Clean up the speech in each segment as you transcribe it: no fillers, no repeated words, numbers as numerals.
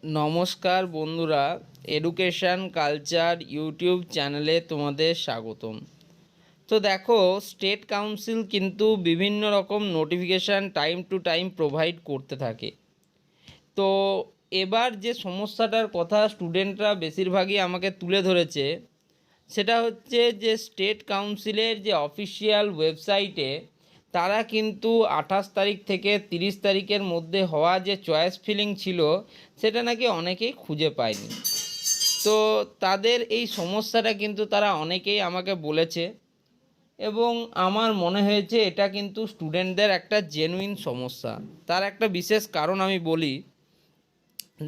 নমস্কার বন্ধুরা, education culture YouTube চ্যানেলে তোমাদের স্বাগতম। তো দেখো, স্টেট কাউন্সিল কিন্তু বিভিন্ন রকম notification time to time provide করতে থাকে। তো এবার যে সমস্যাটার কথা স্টুডেন্টরা বেশিরভাগই আমাকে তুলে ধরেছে, সেটা হচ্ছে যে স্টেট কাউন্সিলের যে অফিসিয়াল ওয়েবসাইটে তারা কিন্তু 28 তারিখ থেকে 30 তারিখের মধ্যে হওয়া যে চয়েস ফিলিং ছিল সেটা নাকি অনেকেই খুঁজে পায়নি। তো তাদের এই সমস্যাটা কিন্তু তারা অনেকেই আমাকে বলেছে এবং আমার মনে হয়েছে এটা কিন্তু স্টুডেন্টদের একটা জেনুইন সমস্যা। তার একটা বিশেষ কারণ আমি বলি।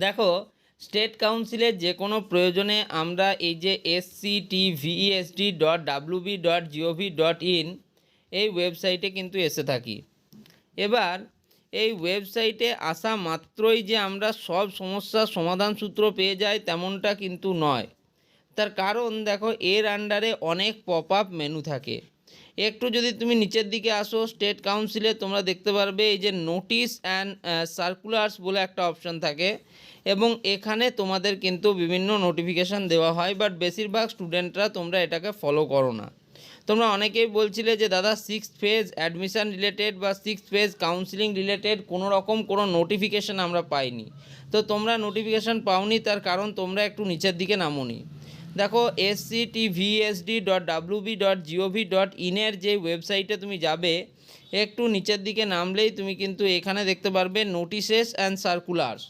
দেখো, স্টেট কাউন্সিলের যে কোনো প্রয়োজনে আমরা এই যে sctvesd.wb.gov.in এই ওয়েবসাইটে কিন্তু এসে থাকি। এবার এই ওয়েবসাইটে আসা মাত্রই যে আমরা সব সমস্যার সমাধান সূত্র পেয়ে যাই তেমনটা কিন্তু নয়। তার কারণ দেখো, এর আন্ডারে অনেক পপ আপ মেনু থাকে। একটু যদি তুমি নিচের দিকে আসো, স্টেট কাউন্সিলে তোমরা দেখতে পারবে এই যে নোটিশ অ্যান্ড সার্কুলার্স বলে একটা অপশান থাকে এবং এখানে তোমাদের কিন্তু বিভিন্ন নোটিফিকেশান দেওয়া হয়, বাট বেশিরভাগ স্টুডেন্টরা তোমরা এটাকে ফলো করো না। তোমরা অনেকেই বলছিলে যে দাদা 6th ফেজ অ্যাডমিশান রিলেটেড বা 6th ফেজ কাউন্সিলিং রিলেটেড কোনো রকম কোনো নোটিফিকেশান আমরা পাইনি। তো তোমরা নোটিফিকেশান পাওনি, তার কারণ তোমরা একটু নিচের দিকে নামোনি। দেখো, sctvsd.wb.gov.in এর যে ওয়েবসাইটে তুমি যাবে, একটু নিচের দিকে নামলেই তুমি কিন্তু এখানে দেখতে পারবে নোটিশেস অ্যান্ড সার্কুলার্স।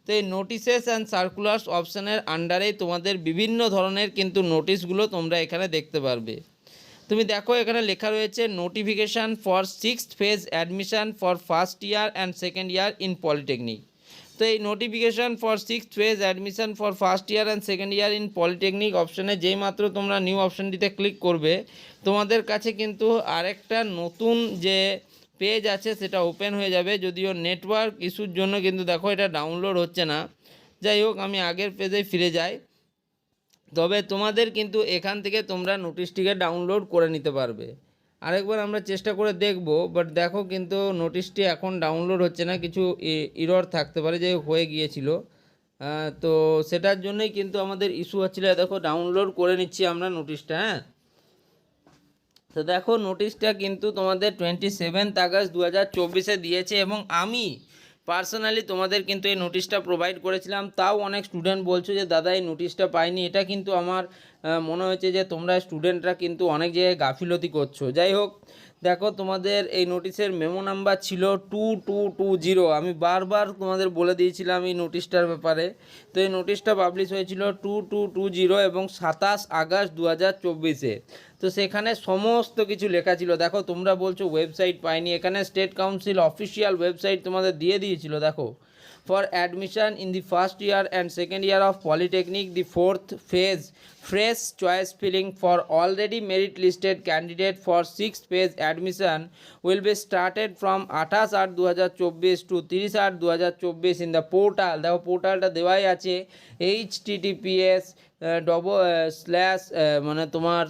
তো এই নোটিশেস অ্যান্ড সার্কুলার্স অপশানের আন্ডারেই তোমাদের বিভিন্ন ধরনের কিন্তু নোটিশগুলো তোমরা এখানে দেখতে পারবে। তুমি দেখো, এখানে লেখা রয়েছে notification for 6th phase admission for first year and second year in polytechnic. তো এই notification for 6th phase admission for first year and second year in polytechnic অপশানে যেই মাত্র তোমরা নিউ অপশানটিতে ক্লিক করবে, তোমাদের কাছে কিন্তু আরেকটা নতুন যে পেজ আছে সেটা ওপেন হয়ে যাবে। যদিও নেটওয়ার্ক ইস্যুর জন্য কিন্তু দেখো এটা ডাউনলোড হচ্ছে না। যাই হোক, আমি আগের পেজে ফিরে যাই। তবে তোমাদের কিন্তু এখান থেকে তোমরা নোটিশটিকে ডাউনলোড করে নিতে পারবে। আরেকবার আমরা চেষ্টা করে দেখব, বাট দেখো কিন্তু নোটিশটি এখন ডাউনলোড হচ্ছে না, কিছু ইরর থাকতে পারে, যে হয়ে গিয়েছিল। তো সেটার জন্যই কিন্তু আমাদের ইস্যু হচ্ছিল। দেখো, ডাউনলোড করে নিচ্ছি আমরা নোটিশটা। হ্যাঁ, তো দেখো নোটিশটা কিন্তু তোমাদের 27 আগস্ট 2024 দিয়েছে এবং আমি পার্সোনালি তোমাদের কিন্তু এই নোটিশটা প্রোভাইড করেছিলাম। তাও অনেক স্টুডেন্ট বলছো যে দাদা এই নোটিশটা পাইনি। এটা কিন্তু আমার মনে হয়েছে যে তোমরা স্টুডেন্টরা কিন্তু অনেক জায়গায় গাফিলতি করছো। যাই হোক, দেখো তোমাদের এই নোটিশের মেমো নাম্বার ছিল 2220। আমি বারবার তোমাদের বলে দিয়েছিলাম এই নোটিশটার ব্যাপারে। তো এই নোটিশটা পাবলিশ হয়েছিল 2220 এবং 27 আগস্ট 2024। তো সেখানে সমস্ত কিছু লেখা ছিল। দেখো, তোমরা বলছো ওয়েবসাইট পাইনি, এখানে স্টেট কাউন্সিল অফিসিয়াল ওয়েবসাইট তোমাদের দিয়ে দিয়েছিল। দেখো, for admission in the first year and second year of polytechnic, the fourth phase fresh choice filling for already merit listed candidate for 6th phase admission will be started from 28/8/2024 to 30/8/2024 in the portal। দেখো, পোর্টালটা দেওয়াই আছে https মানে তোমার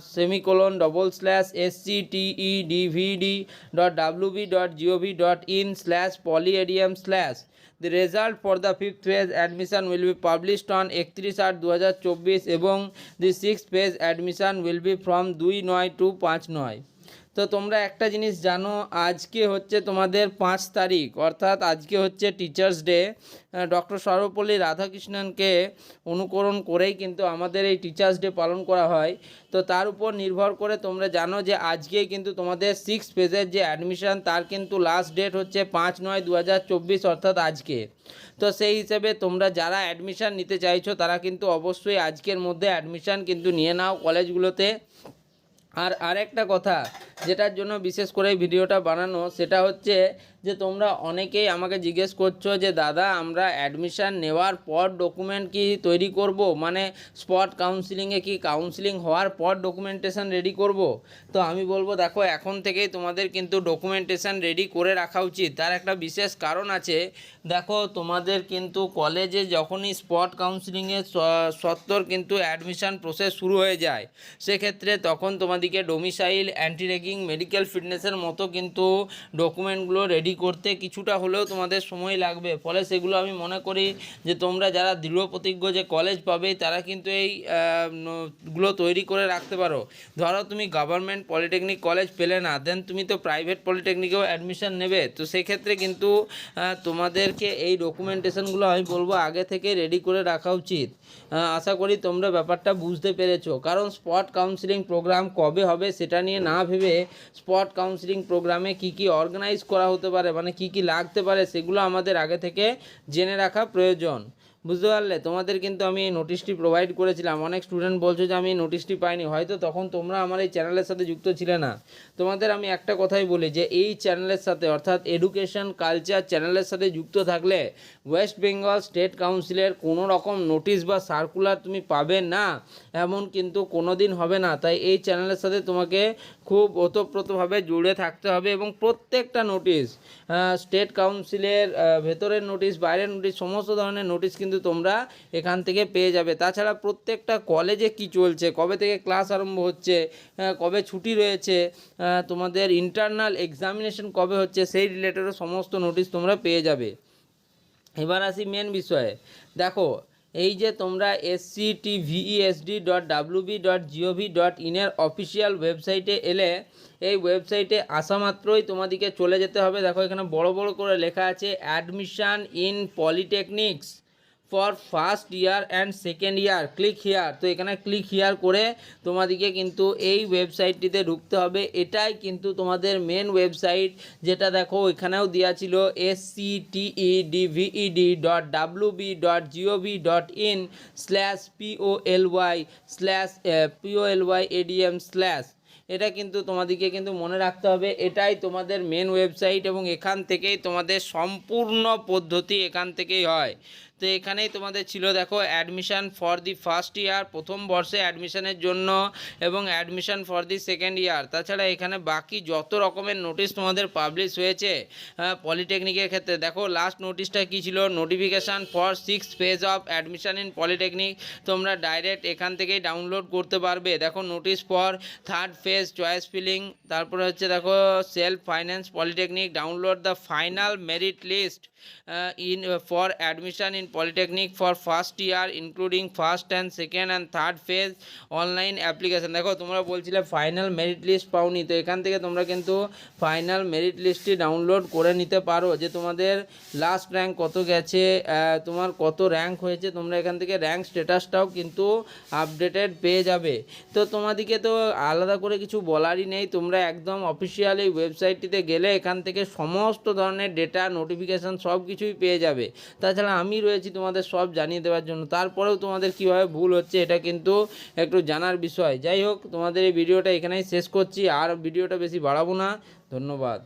/sctedvd.wb.gov.in/polyedium/। The result for the 5th phase admission will be published on 31/8/2024 এবং the 6th phase admission will be from 2/9 to 5/9। তো তোমরা একটা জিনিস জানো, আজকে হচ্ছে তোমাদের 5 তারিখ, অর্থাৎ আজকে হচ্ছে টিচার্স ডে। ডক্টর সর্বপল্লী রাধাকৃষ্ণনকে অনুকরণ করেই কিন্তু আমাদের এই টিচার্স ডে পালন করা হয়। তো তার উপর নির্ভর করে তোমরা জানো যে আজকেই কিন্তু তোমাদের 6th ফেজের যে অ্যাডমিশান তার কিন্তু লাস্ট ডেট হচ্ছে 5/9/2024, অর্থাৎ আজকে। তো সেই হিসেবে তোমরা যারা অ্যাডমিশান নিতে চাইছো তারা কিন্তু অবশ্যই আজকের মধ্যে অ্যাডমিশান কিন্তু নিয়ে নাও কলেজগুলোতে। আর আরেকটা কথা যেটার জন্য বিশেষ করে ভিডিওটা বানানো, সেটা হচ্ছে যে তোমরা অনেকেই আমাকে জিজ্ঞেস করছো যে দাদা আমরা অ্যাডমিশান নেওয়ার পর ডকুমেন্ট কি তৈরি করব, মানে স্পট কাউন্সিলিংয়ে কি কাউন্সিলিং হওয়ার পর ডকুমেন্টেশন রেডি করব। তো আমি বলবো দেখো, এখন থেকেই তোমাদের কিন্তু ডকুমেন্টেশন রেডি করে রাখা উচিত। তার একটা বিশেষ কারণ আছে। দেখো, তোমাদের কিন্তু কলেজে যখনই স্পট কাউন্সিলিংয়ের সত্তর কিন্তু অ্যাডমিশান প্রসেস শুরু হয়ে যায়, সেক্ষেত্রে তখন তোমাদেরকে ডোমিসাইল, অ্যান্টি র্যাগিং, মেডিকেল ফিটনেসের মতো কিন্তু ডকুমেন্টগুলো রেডি রেডি করতে কিছুটা হলেও তোমাদের সময় লাগবে। ফলে সেগুলো আমি মনে করি যে তোমরা যারা দৃঢ় প্রতিজ্ঞ যে কলেজ পাবে তারা কিন্তু এই গুলো তৈরি করে রাখতে পারো। ধরো তুমি গভর্নমেন্ট পলিটেকনিক কলেজ পেলে না, দেন তুমি তো প্রাইভেট পলিটেকনিকেও অ্যাডমিশন নেবে, তো সেক্ষেত্রে কিন্তু তোমাদেরকে এই ডকুমেন্টেশনগুলো আমি বলবো আগে থেকে রেডি করে রাখা উচিত। আশা করি তোমরা ব্যাপারটা বুঝতে পেরেছো। কারণ স্পট কাউন্সিলিং প্রোগ্রাম কবে হবে সেটা নিয়ে না ভেবে স্পট কাউন্সিলিং প্রোগ্রামে কি কি অর্গানাইজ করা হতে পারে, মানে কি কি লাগতে পারে, সেগুলো আমাদের আগে থেকে জেনে রাখা প্রয়োজন। বুঝতে পারলে? তোমাদের কিন্তু আমি এই নোটিশটি প্রোভাইড করেছিলাম। অনেক স্টুডেন্ট বলছো যে আমি এই নোটিশটি পাইনি, হয়তো তখন তোমরা আমার এই চ্যানেলের সাথে যুক্ত ছিলে না। তোমাদের আমি একটা কথাই বলি যে এই চ্যানেলের সাথে অর্থাৎ এডুকেশন কালচার চ্যানেলের সাথে যুক্ত থাকলে ওয়েস্ট বেঙ্গল স্টেট কাউন্সিলের কোনো রকম নোটিশ বা সার্কুলার তুমি পাবে না, এমন কিন্তু কোনো দিন হবে না। তাই এই চ্যানেলের সাথে তোমাকে খুব ওতপ্রোতভাবে জুড়ে থাকতে হবে এবং প্রত্যেকটা নোটিশ, স্টেট কাউন্সিলের ভেতরের নোটিশ, বাইরের নোটিশ, সমস্ত ধরনের নোটিশ কিন্তু তোমরা এখান থেকে পেয়ে যাবে। তাছাড়া প্রত্যেকটা কলেজে কি চলছে, কবে থেকে ক্লাস আরম্ভ হচ্ছে, কবে ছুটি রয়েছে, তোমাদের ইন্টারনাল এক্সামিনেশন কবে হচ্ছে, সেই রিলেটেডও সমস্ত নোটিশ তোমরা পেয়ে যাবে। এবার আসি মেন বিষয়ে। দেখো, এই যে তোমরা sctvesd.wb.gov.in এর অফিসিয়াল ওয়েবসাইটে এলে, এই ওয়েবসাইটে আসা মাত্রই তোমাদেরকে চলে যেতে হবে। দেখো এখানে বড় বড় করে লেখা আছে admission in polytechnics for first year and second year, click here. তো এখানে ক্লিক হিয়ার করে তোমাদেরকে কিন্তু এই ওয়েবসাইটটিতে ঢুকতে হবে। এটাই কিন্তু তোমাদের মেন ওয়েবসাইট, যেটা দেখো এখানেও দেওয়া ছিল sctedved.wb.gov.in/poly/polyadm/। এটা কিন্তু তোমাদেরকে কিন্তু মনে রাখতে হবে, এটাই তোমাদের মেন ওয়েবসাইট এবং এখান থেকেই তোমাদের সম্পূর্ণ পদ্ধতি এখান থেকেই হয়। তো এখানেই তোমাদের ছিল দেখো admission for the first year, প্রথম বর্ষে অ্যাডমিশনের জন্য, এবং admission for the second year. তাছাড়া এখানে বাকি যত রকমের নোটিশ তোমাদের পাবলিশ হয়েছে পলিটেকনিকের ক্ষেত্রে, দেখো লাস্ট নোটিশটা কী ছিল, notification for 6th phase of admission in polytechnic, তোমরা ডাইরেক্ট এখান থেকেই ডাউনলোড করতে পারবে। দেখো notice for 3rd phase choice filling, তারপরে হচ্ছে দেখো self finance polytechnic, download the final merit list for admission in polytechnic for first year including first and second and third phase online application। দেখো তোমরা বলছিলে final merit list পাওনি, তো এখান থেকে তোমরা কিন্তু ফাইনাল মেরিট লিস্টটি ডাউনলোড করে নিতে পারো, যে তোমাদের লাস্ট র্যাঙ্ক কত গেছে, তোমার কত র্যাঙ্ক হয়েছে, তোমরা এখান থেকে র্যাঙ্ক স্ট্যাটাসটাও কিন্তু আপডেটেড পেয়ে যাবে। তো তোমাদেরকে তো আলাদা করে কিছু বলারই নেই, তোমরা একদম অফিসিয়াল এই ওয়েবসাইটটিতে গেলে এখান থেকে সমস্ত ধরনের ডেটা, নোটিফিকেশান সব কিছুই পেয়ে যাবে। তাছাড়া আমি রয়েছি তোমাদের সব জানিয়ে দেওয়ার জন্য। তারপরেও তোমাদের কীভাবে ভুল হচ্ছে এটা কিন্তু একটু জানার বিষয়। যাই হোক, তোমাদের এই ভিডিওটা এখানেই শেষ করছি, আর ভিডিওটা বেশি বাড়াবো না। ধন্যবাদ।